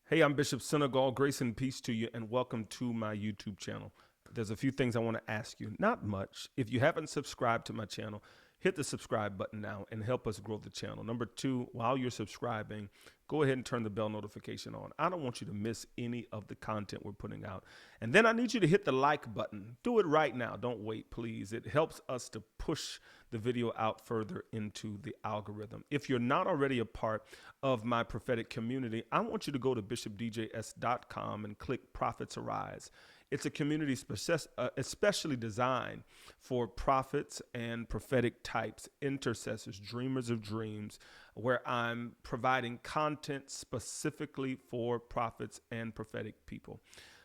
Hey, I'm Bishop Sinegal. Grace and peace to you, and welcome to my YouTube channel. There's a few things I want to ask you. Not much. If you haven't subscribed to my channel, hit the subscribe button now and help us grow the channel. Number two, while you're subscribing, go ahead and turn the bell notification on. I don't want you to miss any of the content we're putting out. And then I need you to hit the like button. Do it right now. Don't wait, please. It helps us to push the video out further into the algorithm. If you're not already a part of my prophetic community, I want you to go to bishopdjs.com and click Prophets Arise. It's a community especially designed for prophets and prophetic types, intercessors, dreamers of dreams, where I'm providing content specifically for prophets and prophetic people.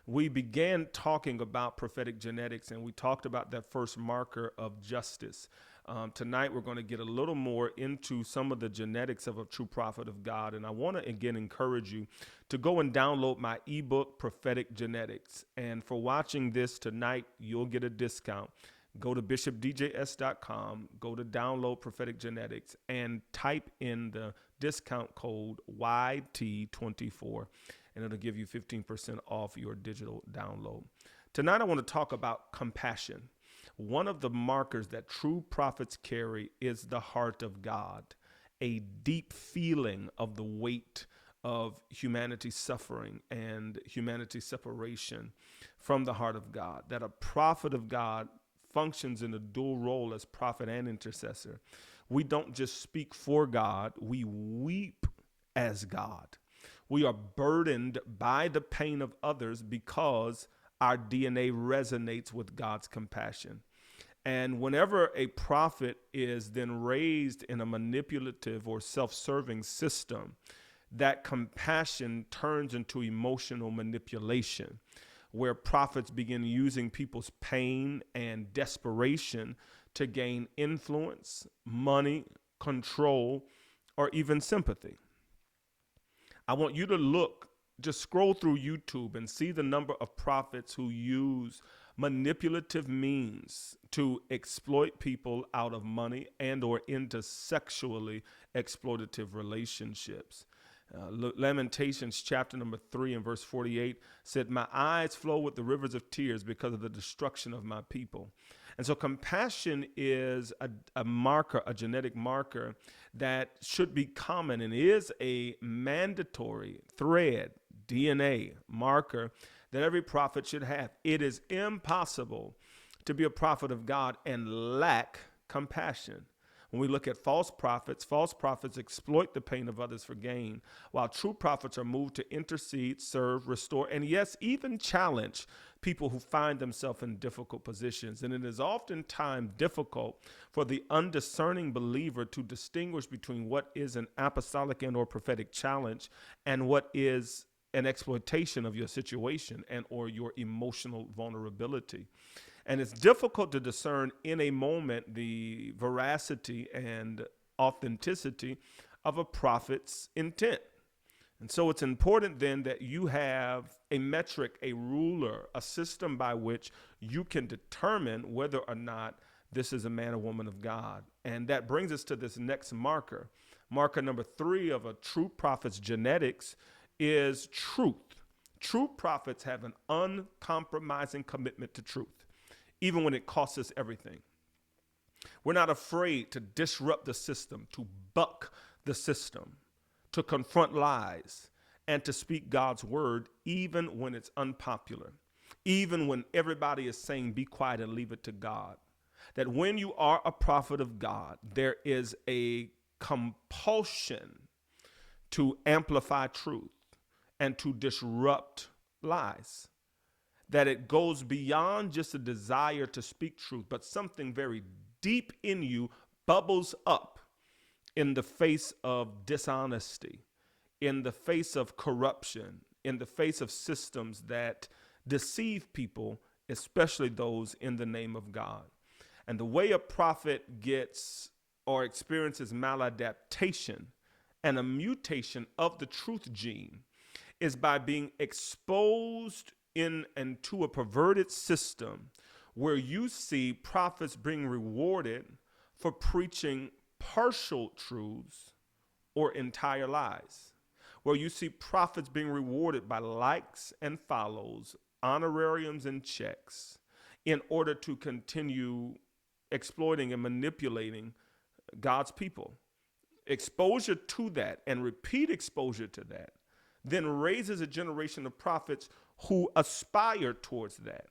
We began talking about prophetic genetics, and we talked about that first marker of justice. Tonight, we're going to get a little more into some of the genetics of a true prophet of God. And I want to again encourage you to go and download my ebook, Prophetic Genetics. And for watching this tonight, you'll get a discount. Go to bishopdjs.com, go to download Prophetic Genetics, and type in the discount code YT24, and it'll give you 15% off your digital download. Tonight, I want to talk about compassion. One of the markers that true prophets carry is the heart of God, a deep feeling of the weight of humanity's suffering and humanity's separation from the heart of God, that a prophet of God functions in a dual role as prophet and intercessor. We don't just speak for God, we weep as God. We are burdened by the pain of others because our DNA resonates with God's compassion. And whenever a prophet is then raised in a manipulative or self-serving system, that compassion turns into emotional manipulation, where prophets begin using people's pain and desperation to gain influence, money, control, or even sympathy. I want you to just scroll through YouTube and see the number of prophets who use manipulative means to exploit people out of money and or into sexually exploitative relationships. Lamentations chapter number 3 and verse 48 said, "My eyes flow with the rivers of tears because of the destruction of my people." And so compassion is a marker, a genetic marker that should be common and is a mandatory thread, DNA marker that every prophet should have. It is impossible to be a prophet of God and lack compassion. When we look at false prophets exploit the pain of others for gain, while true prophets are moved to intercede, serve, restore, and yes, even challenge people who find themselves in difficult positions. And it is oftentimes difficult for the undiscerning believer to distinguish between what is an apostolic and or prophetic challenge and what is an exploitation of your situation and or your emotional vulnerability. And it's difficult to discern in a moment the veracity and authenticity of a prophet's intent. And so it's important then that you have a metric, a ruler, a system by which you can determine whether or not this is a man or woman of God. And that brings us to this next marker. Marker number 3 of a true prophet's genetics is truth. True prophets have an uncompromising commitment to truth, even when it costs us everything. We're not afraid to disrupt the system, to buck the system, to confront lies, and to speak God's word, even when it's unpopular, even when everybody is saying, be quiet and leave it to God. That when you are a prophet of God, there is a compulsion to amplify truth and to disrupt lies. That it goes beyond just a desire to speak truth, but something very deep in you bubbles up in the face of dishonesty, in the face of corruption, in the face of systems that deceive people, especially those in the name of God. And the way a prophet gets or experiences maladaptation and a mutation of the truth gene is by being exposed into a perverted system where you see prophets being rewarded for preaching partial truths or entire lies. where you see prophets being rewarded by likes and follows, honorariums and checks, in order to continue exploiting and manipulating God's people. Exposure to that and repeat exposure to that then raises a generation of prophets who aspire towards that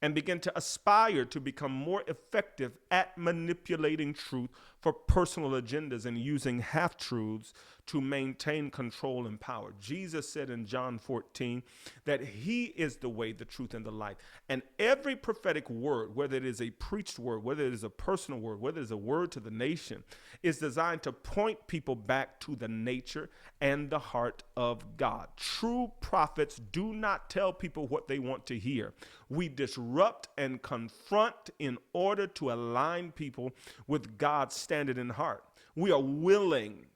and begin to aspire to become more effective at manipulating truth for personal agendas and using half-truths to maintain control and power. Jesus said in John 14 that he is the way, the truth, and the life. And every prophetic word, whether it is a preached word, whether it is a personal word, whether it is a word to the nation, is designed to point people back to the nature and the heart of God. True prophets do not tell people what they want to hear. We disrupt and confront in order to align people with God's standard and heart. We are willing,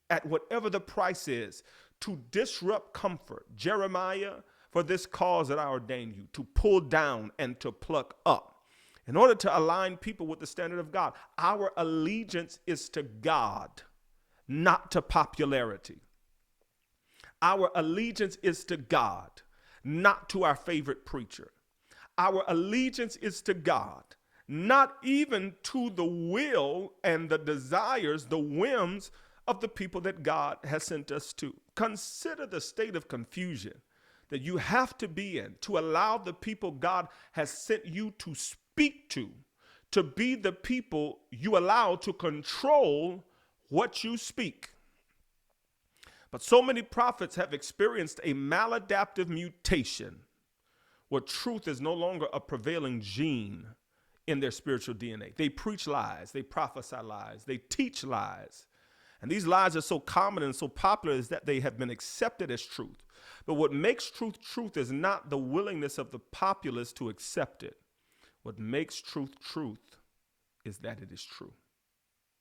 at whatever the price is, to disrupt comfort. Jeremiah, for this cause that I ordain you, to pull down and to pluck up, in order to align people with the standard of God. Our allegiance is to God, not to popularity. Our allegiance is to God, not to our favorite preacher. Our allegiance is to God, not even to the will and the desires, the whims of the people that God has sent us to. Consider the state of confusion that you have to be in to allow the people God has sent you to speak to be the people you allow to control what you speak. But so many prophets have experienced a maladaptive mutation where truth is no longer a prevailing gene in their spiritual DNA. They preach lies, they prophesy lies, they teach lies. And these lies are so common and so popular is that they have been accepted as truth. But what makes truth truth is not the willingness of the populace to accept it. What makes truth truth is that it is true.